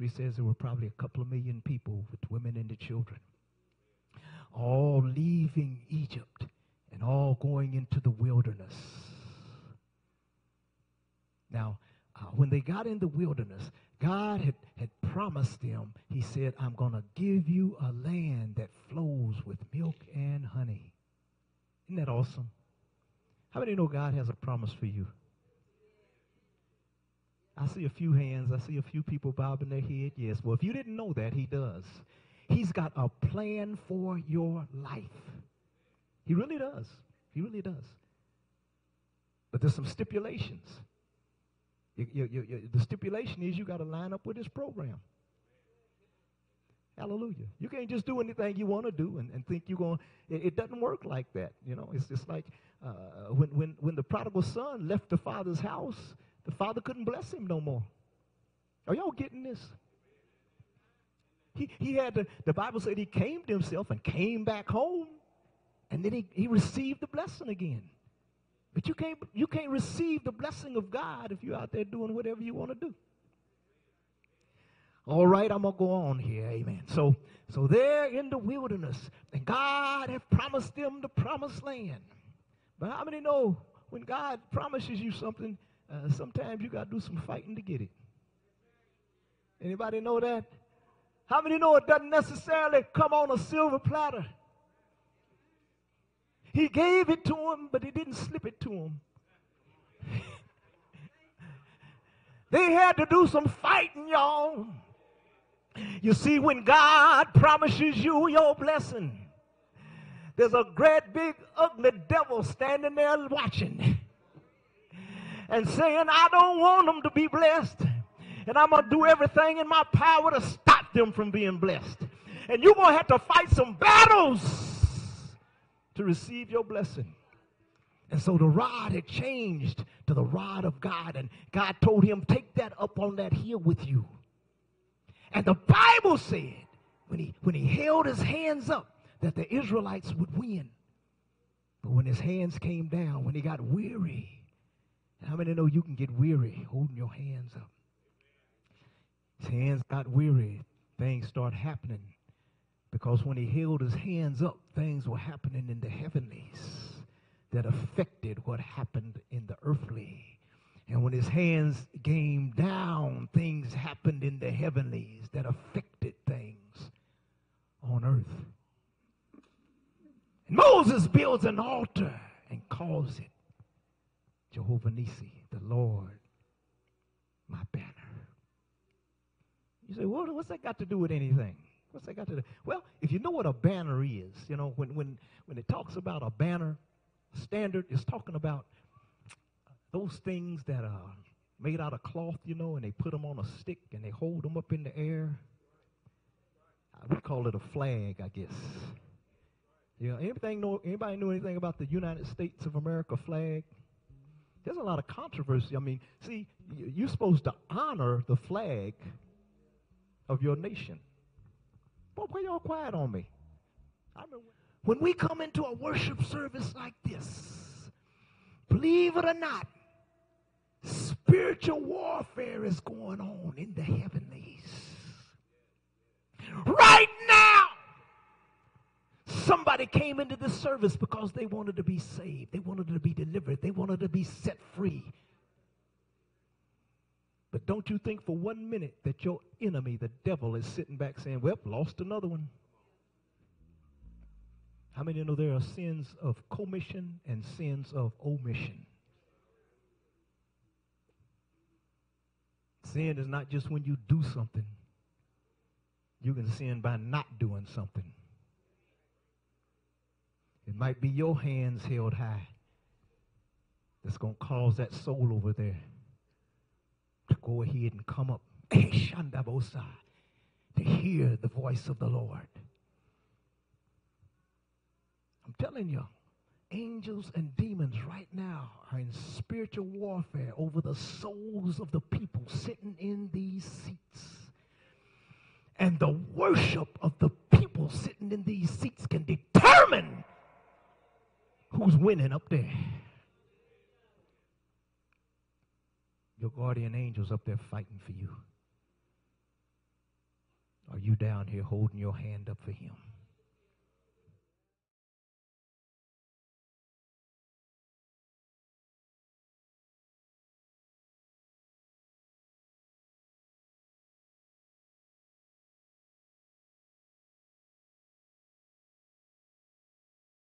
history says there were probably a couple of million people with women and the children, all leaving Egypt and all going into the wilderness. Now, when they got in the wilderness, God had promised them, he said, I'm going to give you a land that flows with milk and honey. Isn't that awesome? How many know God has a promise for you? I see a few hands. I see a few people bobbing their head. Yes. Well, if you didn't know that, he does. He's got a plan for your life. He really does. He really does. But there's some stipulations. The stipulation is you got to line up with his program. Hallelujah. You can't just do anything you want to do and think you're going to. It doesn't work like that. You know, it's just like when the prodigal son left the father's house, the father couldn't bless him no more. Are y'all getting this? He had the Bible said he came to himself and came back home, and then he received the blessing again. But you can't receive the blessing of God if you're out there doing whatever you want to do. All right, I'm going to go on here. Amen. So they're in the wilderness, and God has promised them the promised land. But how many know when God promises you something, sometimes you got to do some fighting to get it? Anybody know that? How many know it doesn't necessarily come on a silver platter? He gave it to him, but he didn't slip it to him. They had to do some fighting, y'all. You see, when God promises you your blessing, there's a great big ugly devil standing there watching and saying, I don't want them to be blessed, and I'm going to do everything in my power to stop them from being blessed. And you're going to have to fight some battles to receive your blessing. And so the rod had changed to the rod of God, and God told him, take that up on that hill with you. And the Bible said, when he held his hands up, that the Israelites would win. But when his hands came down, when he got weary, how many know you can get weary holding your hands up? His hands got weary, things start happening. Because when he held his hands up, things were happening in the heavenlies that affected what happened in the earthly. And when his hands came down, things happened in the heavenlies that affected things on earth. And Moses builds an altar and calls it Jehovah Nissi, the Lord, my banner. You say, well, what's that got to do with anything? What's that got to do? Well, if you know what a banner is, you know, when it talks about a banner, standard is talking about those things that are made out of cloth, you know, and they put them on a stick and they hold them up in the air. We call it a flag, I guess. You know, anybody know anything about the United States of America flag? There's a lot of controversy. I mean, see, you're supposed to honor the flag of your nation. Well, why y'all quiet on me? When we come into a worship service like this, believe it or not, spiritual warfare is going on in the heavenlies. Right now, somebody came into this service because they wanted to be saved. They wanted to be delivered. They wanted to be set free. But don't you think for 1 minute that your enemy, the devil, is sitting back saying, well, lost another one. How many know there are sins of commission and sins of omission? Sin is not just when you do something. You can sin by not doing something. It might be your hands held high that's going to cause that soul over there to go ahead and come up to hear the voice of the Lord. I'm telling you, angels and demons right now are in spiritual warfare over the souls of the people sitting in these seats. And the worship of the people sitting in these seats can determine who's winning up there. Your guardian angel's up there fighting for you. Are you down here holding your hand up for him?